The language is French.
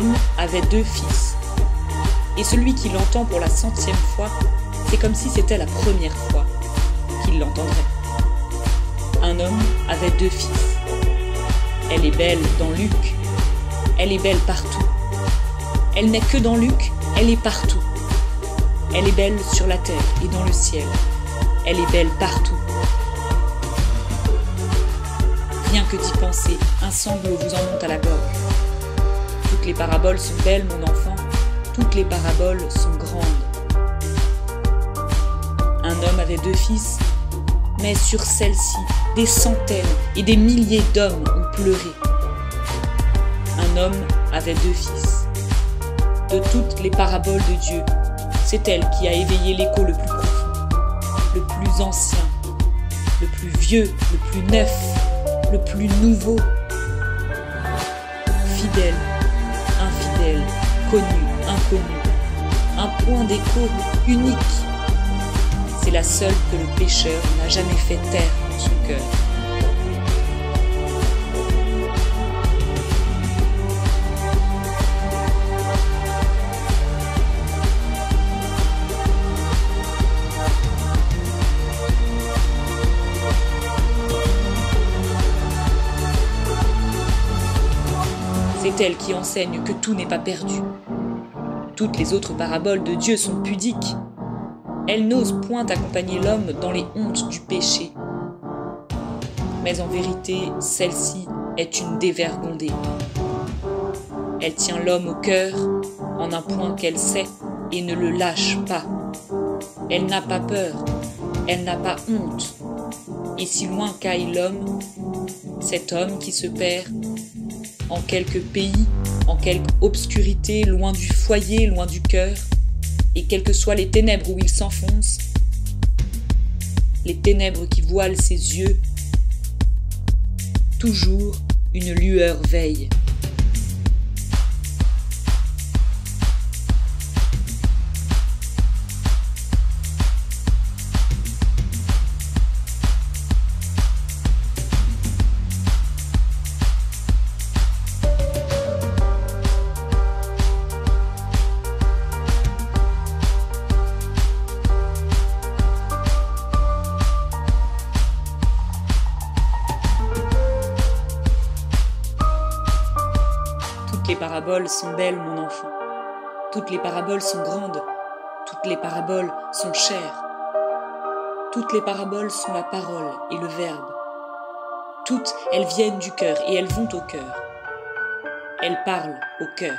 homme avait 2 fils. Et celui qui l'entend pour la 100e fois, c'est comme si c'était la première fois qu'il l'entendrait. Un homme avait 2 fils. Elle est belle dans Luc. Elle est belle partout. Elle n'est que dans Luc, elle est partout. Elle est belle sur la terre et dans le ciel. Elle est belle partout. Rien que d'y penser, un sanglot vous en monte à la gorge. Toutes les paraboles sont belles, mon enfant. Toutes les paraboles sont grandes. Un homme avait 2 fils, mais sur celle-ci, des centaines et des milliers d'hommes ont pleuré. Un homme avait 2 fils. De toutes les paraboles de Dieu, c'est elle qui a éveillé l'écho le plus profond, le plus ancien, le plus vieux, le plus neuf, le plus nouveau. Fidèle, infidèle, connu, inconnu, un point d'écho unique. C'est la seule que le pécheur n'a jamais fait taire dans son cœur. C'est elle qui enseigne que tout n'est pas perdu. Toutes les autres paraboles de Dieu sont pudiques. Elle n'ose point accompagner l'homme dans les hontes du péché. Mais en vérité, celle-ci est une dévergondée. Elle tient l'homme au cœur en un point qu'elle sait et ne le lâche pas. Elle n'a pas peur, elle n'a pas honte. Et si loin qu'aille l'homme, cet homme qui se perd en quelque pays, en quelque obscurité, loin du foyer, loin du cœur, et quelles que soient les ténèbres où il s'enfonce, les ténèbres qui voilent ses yeux, toujours une lueur veille. Toutes les paraboles sont belles, mon enfant. Toutes les paraboles sont grandes. Toutes les paraboles sont chères. Toutes les paraboles sont la parole et le verbe. Toutes, elles viennent du cœur et elles vont au cœur. Elles parlent au cœur.